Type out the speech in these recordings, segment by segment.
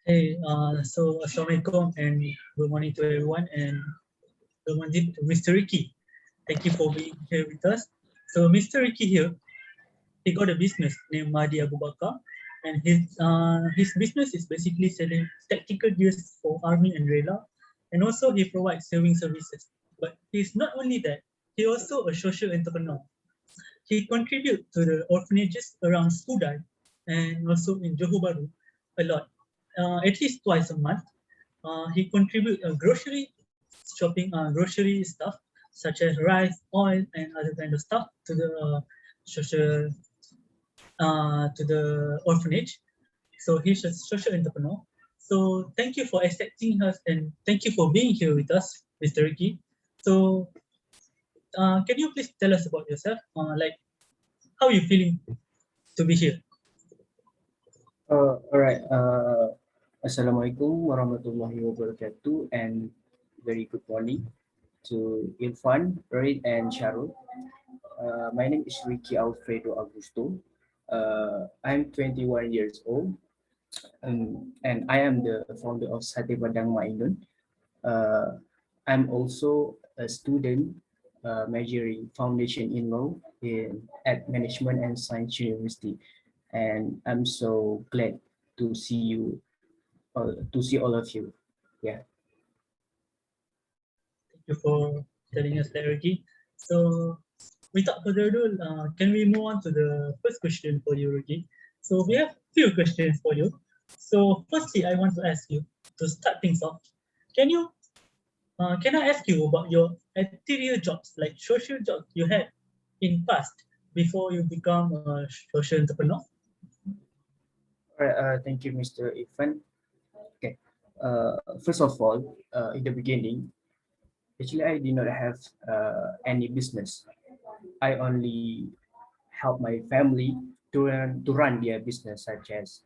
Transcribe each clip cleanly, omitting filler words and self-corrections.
Hey, so Assalamualaikum and good morning to everyone and good morning to Mr. Ricky. Thank you for being here with us. So Mr. Ricky here, he got a business named Mahdi Abu Bakar, and his business is basically selling tactical gears for Army and Rela, and also he provides saving services. But he's not only that, he also a social entrepreneur. He contributes to the orphanages around Skudai and also in Johor Bahru a lot, at least twice a month. He contributes grocery shopping, grocery stuff such as rice, oil, and other kind of stuff to the social to the orphanage. So he's a social entrepreneur. So thank you for accepting us and thank you for being here with us, Mr. Ricky. So can you please tell us about yourself? Like how are you feeling to be here? Alright. Assalamualaikum warahmatullahi wabarakatuh, and very good morning to Irfan, Reid, and Sharul. My name is Ricky Alfredo Augusto. I'm 21 years old, and I am the founder of Sate Padang Mainun. Uh, I'm also a student majoring foundation in law at Management and Science University, and I'm so glad to see you, to see all of you. Yeah. Thank you for telling us that, Ricky. So without further ado, can we move on to the first question for you, Ricky? So we have few questions for you. So firstly, I want to ask you to start things off. Can you can I ask you about your anterior jobs, like social jobs you had in past before you become a social entrepreneur? All right. Thank you, Mr. Irfan. Okay. First of all, in the beginning, actually, I did not have any business. I only help my family to run their business, such as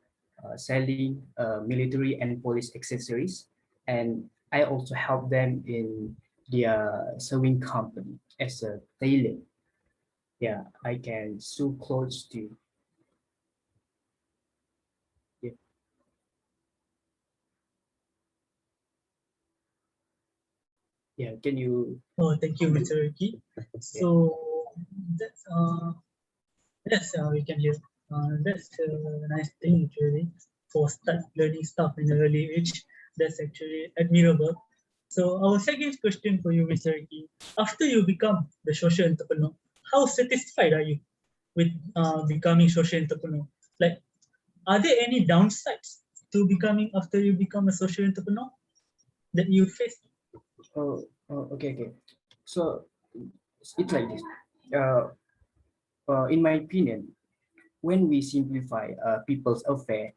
selling military and police accessories, and I also help them in their sewing company as a tailor. Yeah, I can sew clothes too. Yeah, yeah. Can you? Oh, thank you, Mr. Ricky. Yeah, So that's we can hear. That's a nice thing actually for start learning stuff in an early age. That's actually admirable. So our second question for you, Mr. Ricky, after you become the social entrepreneur, how satisfied are you with becoming social entrepreneur? Like, are there any downsides to becoming after you become a social entrepreneur that you face? okay, okay. So it's like this. Uh, in my opinion, when we simplify people's affair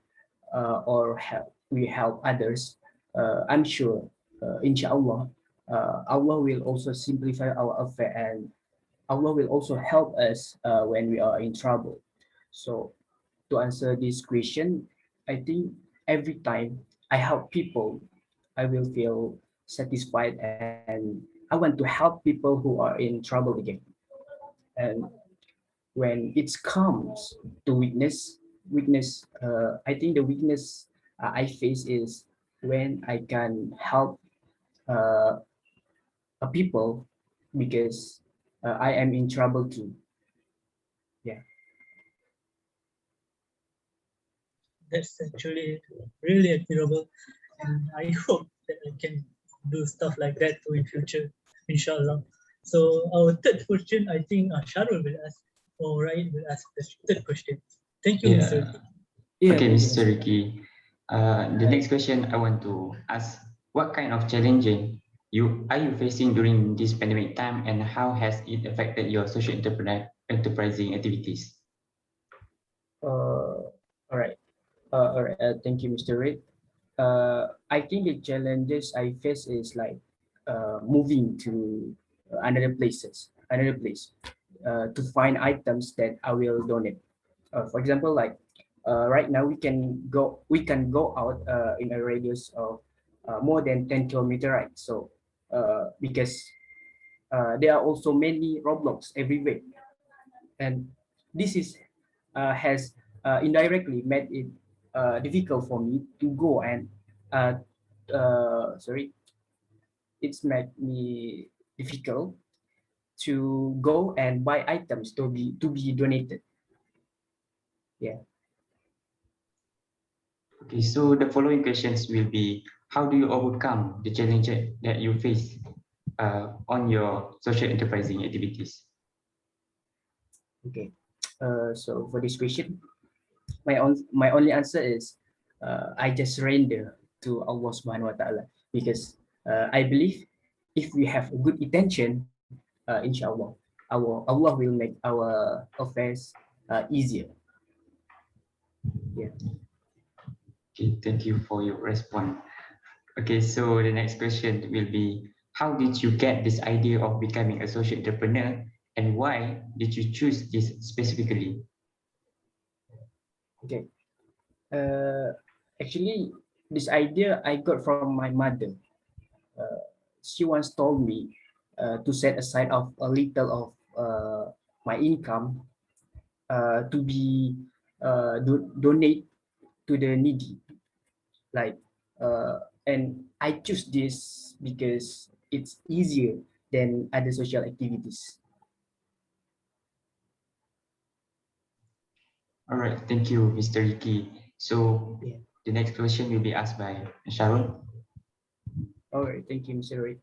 or we help others, I'm sure, inshallah, Allah will also simplify our affair, and Allah will also help us when we are in trouble. So to answer this question, I think every time I help people, I will feel satisfied, and I want to help people who are in trouble again. And when it comes to weakness, I think the weakness I face is when I can help uh, a people because I am in trouble too. Yeah. That's actually really admirable, and I hope that I can do stuff like that too in future, inshallah. So our third question, I think Sharul will ask, or Ryan will ask the third question. Thank you, Mr. Yeah. Ricky. Yeah. Okay, Thank you, Mr. Mr. Ricky. The next question I want to ask: what kind of challenging you are you facing during this pandemic time, and how has it affected your social enterprising activities? All right. All right. Thank you, Mr. Ray. I think the challenges I face is like moving to another place, to find items that I will donate. For example, like right now we can go out in a radius of more than 10 kilometer, right? So because there are also many roadblocks everywhere, and this is has indirectly made it difficult for me to go and sorry, it's made me difficult to go and buy items to be donated. Yeah. Okay, so the following questions will be, how do you overcome the challenges that you face on your social enterprising activities? Okay. So for this question, my only answer is I just surrender to Allah Subhanahu wa Taala, because I believe if we have a good intention, inshallah, Allah will make our affairs easier. Yeah. Okay, thank you for your response. Okay, so the next question will be, how did you get this idea of becoming a social entrepreneur, and why did you choose this specifically? Okay. Actually, this idea I got from my mother. She once told me to set aside of a little of my income to be donate to the needy. Like, and I choose this because it's easier than other social activities. All right, thank you, Mr. Ricky. So Yeah. the next question will be asked by Sharon. All right. Thank you, Mr. Ray.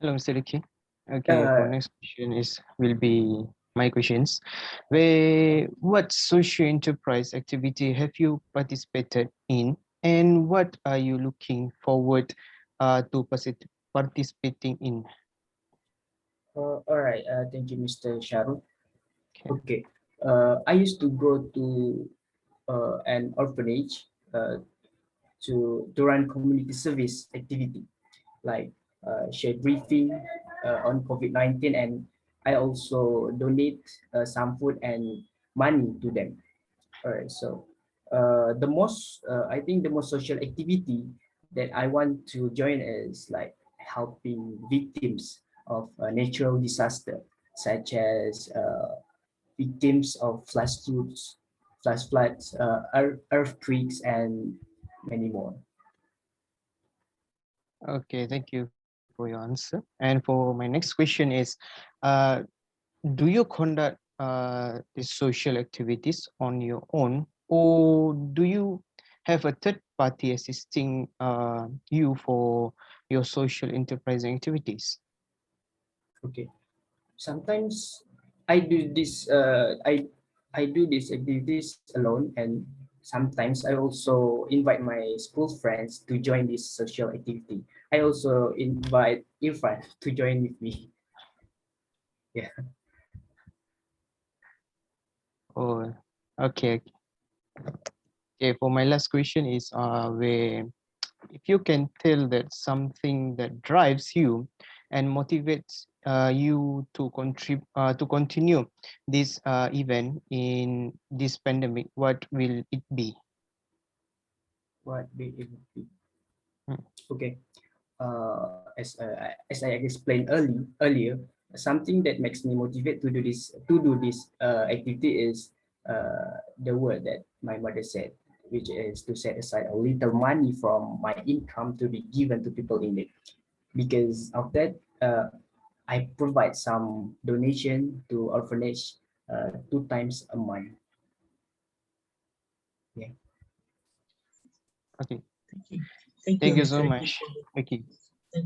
Hello, Mr. Ricky. Okay, for Uh, next question will be my questions. What social enterprise activity have you participated in, and what are you looking forward to participating in? all right. Thank you, Mr. Sharon. Okay. Okay. I used to go to an orphanage to run community service activity, like share briefing on COVID-19, and I also donate some food and money to them. All right, so I think the most social activity that I want to join is like helping victims of natural disaster, such as victims of flash floods, earthquakes, and many more. Okay, thank you for your answer. And for my next question is, uh, do you conduct these social activities on your own, or do you have a third party assisting you for your social enterprising activities? Okay. Sometimes I do this. I do these activities alone, and sometimes I also invite my school friends to join this social activity. I also invite Irfan to join with me. Yeah. Oh, okay. Okay, for my last question is where if you can tell that something that drives you and motivates you to continue this event in this pandemic, what will it be? What be it would be? Hmm. Okay. As I explained earlier, something that makes me motivate to do this activity is the word that my mother said, which is to set aside a little money from my income to be given to people in need. Because of that, I provide some donation to orphanage 2 times a month. Yeah. Okay, Thank you. Thank you, thank you Mr. so Ricky, much, for Ricky.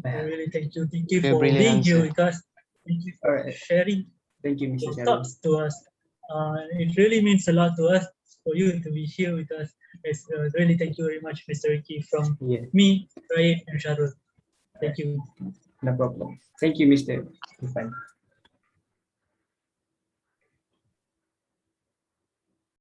really thank you. Thank you For a for brilliant being here answer. with us. Thank you All for right. sharing Thank you, Mr. your Sharon. thoughts to us. It really means a lot to us for you to be here with us. It's, really thank you very much, Mr. Ricky, from Yeah, me, Raif, and Sharul. Thank you. no problem. Thank you, Mr. Irfan.